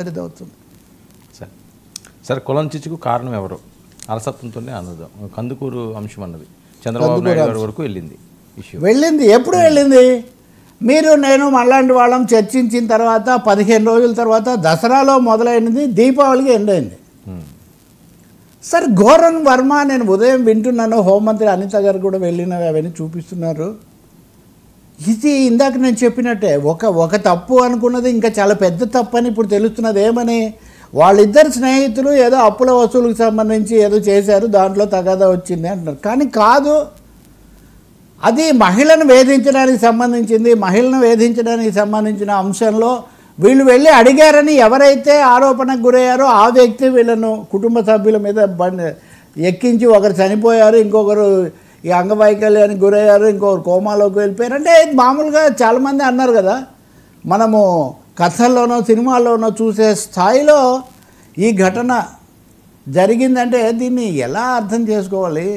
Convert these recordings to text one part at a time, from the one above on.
అవుతుంది sir sir కులం చిచ్చుకు కారణం ఎవరు అలసత్వంతోనే అనదు కందుకూరు అంశం అన్నది చంద్రబాబు నాయుడు గారి వరకు వెళ్ళింది ఇష్యూ వెళ్ళింది ఎప్పుడు వెళ్ళింది మీరు నేను మళ్ళాంటి వాళ్ళం చర్చించిన తర్వాత 15 రోజుల తర్వాత దసరాలో మొదలైనది దీపావళికి ఎండ్ అయింది సార్ ఘోరన్ వర్మ నేను ఉదయం వింటున్నాను హోంమంత్రి అనిత గారు కూడా వెళ్ళినవి అవన్నీ చూపిస్తున్నారు ఇది ఇందాక నేను చెప్పినట్టే ఒక తప్పు అనుకున్నది ఇంకా చాలా పెద్ద తప్పు అని ఇప్పుడు తెలుస్తున్నది ఏమని వాళ్ళిద్దరు స్నేహితులు ఏదో అప్పుల వసూలుకు సంబంధించి ఏదో చేశారు దాంట్లో తగాదా వచ్చింది అంటున్నారు కానీ కాదు అది మహిళను వేధించడానికి సంబంధించింది మహిళను వేధించడానికి సంబంధించిన అంశంలో వీళ్ళు వెళ్ళి అడిగారని ఎవరైతే ఆరోపణకు గురయ్యారో ఆ వ్యక్తి వీళ్ళను కుటుంబ సభ్యుల మీద ఎక్కించి ఒకరు చనిపోయారు ఇంకొకరు ఈ అంగవైకల్యానికి గురయ్యారు ఇంకొకరు కోమాలోకి వెళ్ళిపోయారు అంటే మామూలుగా చాలామంది అన్నారు కదా మనము కథల్లోనో సినిమాల్లోనో చూసే స్థాయిలో ఈ ఘటన జరిగిందంటే దీన్ని ఎలా అర్థం చేసుకోవాలి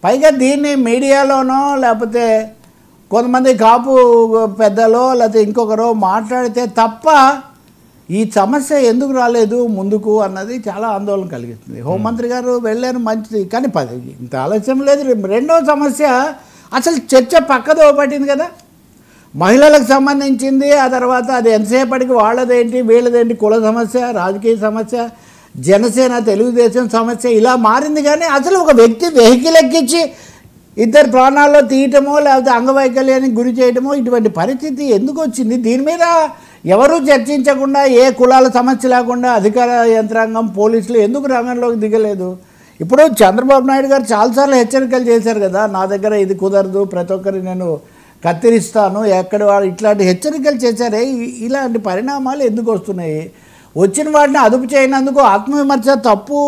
పైగా దీన్ని మీడియాలోనో లేకపోతే కొంతమంది కాపు పెద్దలో లేకపోతే ఇంకొకరో మాట్లాడితే తప్ప ఈ సమస్య ఎందుకు రాలేదు ముందుకు అన్నది చాలా ఆందోళన కలిగిస్తుంది హోంమంత్రి గారు వెళ్ళారు మంచిది కానీ ఇంత ఆలస్యం లేదు రెండో సమస్య అసలు చర్చ పక్కదో పట్టింది కదా మహిళలకు సంబంధించింది ఆ తర్వాత అది ఎంతసేపటికి వాళ్ళదేంటి వీళ్ళదేంటి కుల సమస్య రాజకీయ సమస్య జనసేన తెలుగుదేశం సమస్య ఇలా మారింది కానీ అసలు ఒక వ్యక్తి వెహికల్ ఎక్కించి ఇద్దరు ప్రాణాల్లో తీయటమో లేకపోతే అంగవైకల్యానికి గురి చేయటమో ఇటువంటి పరిస్థితి ఎందుకు వచ్చింది దీని మీద ఎవరూ చర్చించకుండా ఏ కులాల సమస్య లేకుండా అధికార యంత్రాంగం పోలీసులు ఎందుకు రంగంలోకి దిగలేదు ఇప్పుడు చంద్రబాబు నాయుడు గారు చాలాసార్లు హెచ్చరికలు చేశారు కదా నా దగ్గర ఇది కుదరదు ప్రతి ఒక్కరి నేను కత్తిరిస్తాను ఎక్కడ వాళ్ళు ఇట్లాంటి హెచ్చరికలు చేశారే ఇలాంటి పరిణామాలు ఎందుకు వస్తున్నాయి వచ్చిన వాటిని అదుపు చేయనందుకు ఆత్మవిమర్శ తప్పు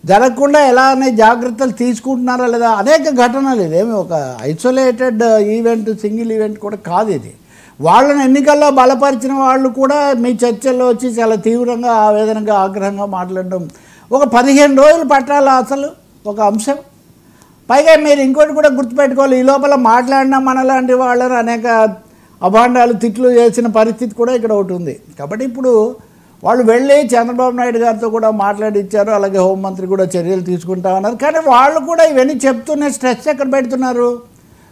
జరగకుండా ఎలా అనే జాగ్రత్తలు తీసుకుంటున్నారా లేదా అనేక ఘటనలు ఇదేమి ఒక ఐసోలేటెడ్ ఈవెంట్ సింగిల్ ఈవెంట్ కూడా కాదు ఇది వాళ్ళని ఎన్నికల్లో బలపరిచిన వాళ్ళు కూడా మీ చర్చల్లో వచ్చి చాలా తీవ్రంగా ఆవేదనగా ఆగ్రహంగా మాట్లాడడం ఒక 15 రోజులు పట్టాలా అసలు ఒక అంశం పైగా మీరు ఇంకోటి కూడా గుర్తుపెట్టుకోవాలి ఈ లోపల మాట్లాడిన మనలాంటి వాళ్ళని అనేక అభాండాలు తిట్లు చేసిన పరిస్థితి కూడా ఇక్కడ ఒకటి ఉంది కాబట్టి ఇప్పుడు వాళ్ళు వెళ్ళి చంద్రబాబు నాయుడు గారితో కూడా మాట్లాడిచ్చారు అలాగే హోంమంత్రి కూడా చర్యలు తీసుకుంటా ఉన్నారు కానీ వాళ్ళు కూడా ఇవన్నీ చెప్తూనే స్ట్రెస్ ఎక్కడ పెడుతున్నారు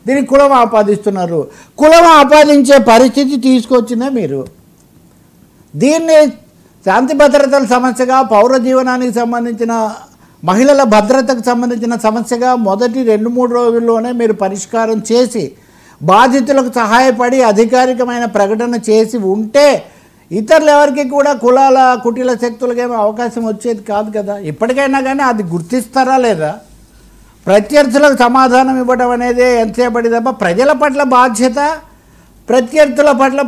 దీనికి కులం ఆపాదిస్తున్నారు కులం ఆపాదించే పరిస్థితి తీసుకొచ్చిందే మీరు దీన్ని శాంతి భద్రతల సమస్యగా పౌర జీవనానికి సంబంధించిన మహిళల భద్రతకు సంబంధించిన సమస్యగా మొదటి 2-3 రోజుల్లోనే మీరు పరిష్కారం చేసి బాధితులకు సహాయపడి అధికారికమైన ప్రకటన చేసి ఉంటే ఇతరులు ఎవరికి కూడా కులాల కుటీల శక్తులకేమో అవకాశం వచ్చేది కాదు కదా ఇప్పటికైనా కానీ అది గుర్తిస్తారా లేదా ప్రత్యర్థులకు సమాధానం ఇవ్వడం అనేది ఎంతసేపటి తప్ప ప్రజల పట్ల బాధ్యత ప్రత్యర్థుల పట్ల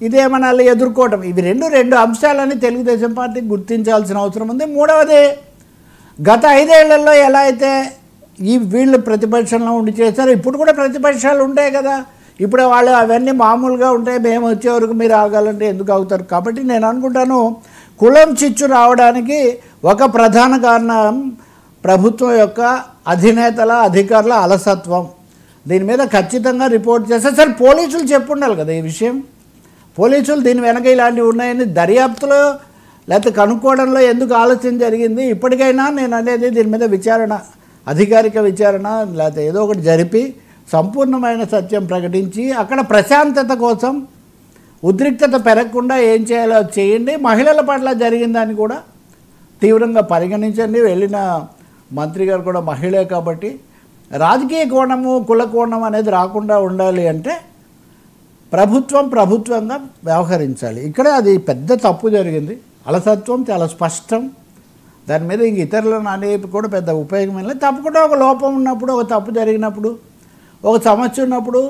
ఇదేమనాలి ఎదుర్కోవటం ఇవి రెండు అంశాలని తెలుగుదేశం పార్టీ గుర్తించాల్సిన అవసరం ఉంది మూడవది గత 5 ఏళ్లలో ఎలా అయితే వీళ్ళు ప్రతిపక్షంలో ఉండి చేశారో ఇప్పుడు కూడా ప్రతిపక్షాలు ఉంటాయి కదా ఇప్పుడు వాళ్ళు అవన్నీ మామూలుగా ఉంటాయి మేము వచ్చే వరకు మీరు ఆగాలంటే ఎందుకు ఆగుతారు కాబట్టి నేను అనుకుంటాను కులం చిచ్చు రావడానికి ఒక ప్రధాన కారణం ప్రభుత్వం యొక్క అధినేతల అధికారుల అలసత్వం దీని మీద ఖచ్చితంగా రిపోర్ట్ చేస్తే సరే పోలీసులు చెప్పుండాలి కదా ఈ విషయం పోలీసులు దీని వెనక ఇలాంటివి ఉన్నాయని దర్యాప్తులో లేకపోతే కనుక్కోవడంలో ఎందుకు ఆలస్యం జరిగింది ఇప్పటికైనా నేను అనేది దీని మీద విచారణ అధికారిక విచారణ లేకపోతే ఏదో ఒకటి జరిపి సంపూర్ణమైన సత్యం ప్రకటించి అక్కడ ప్రశాంతత కోసం ఉద్రిక్తత పెరగకుండా ఏం చేయాలో చేయండి మహిళల పట్ల జరిగిందని కూడా తీవ్రంగా పరిగణించండి వెళ్ళిన మంత్రి గారు కూడా మహిళే కాబట్టి రాజకీయ కోణము కుల కోణం అనేది రాకుండా ఉండాలి అంటే ప్రభుత్వంగా వ్యవహరించాలి ఇక్కడ అది పెద్ద తప్పు జరిగింది అలసత్వం చాలా స్పష్టం దాని మీద ఇంక ఇతరులను అనేవి కూడా పెద్ద ఉపయోగం లేదు తప్పకుండా ఒక లోపం ఉన్నప్పుడు ఒక తప్పు జరిగినప్పుడు ఒక సమస్య ఉన్నప్పుడు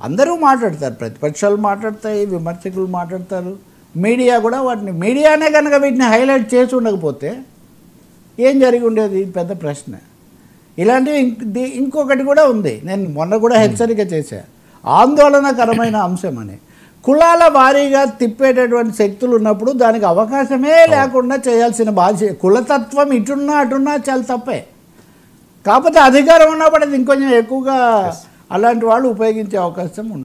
అందరూ మాట్లాడతారు ప్రతిపక్షాలు మాట్లాడతాయి విమర్శకులు మాట్లాడతారు మీడియా కూడా మీడియానే కనుక వీటిని హైలైట్ చేసి ఉండకపోతే ఏం జరిగి ఉండేది పెద్ద ప్రశ్న ఇలాంటివి ఇంకొకటి కూడా ఉంది నేను మొన్న కూడా హెచ్చరిక చేశాను ఆందోళనకరమైన అంశం అని కులాల వారీగా తిప్పేటటువంటి శక్తులు ఉన్నప్పుడు దానికి అవకాశమే లేకుండా చేయాల్సిన బాధ్యత కులతత్వం ఇటున్నా అటున్నా చాలా తప్పే కాకపోతే అధికారం ఉన్నప్పుడు అది ఇంకొంచెం ఎక్కువగా అలాంటి వాళ్ళు ఉపయోగించే అవకాశం ఉంది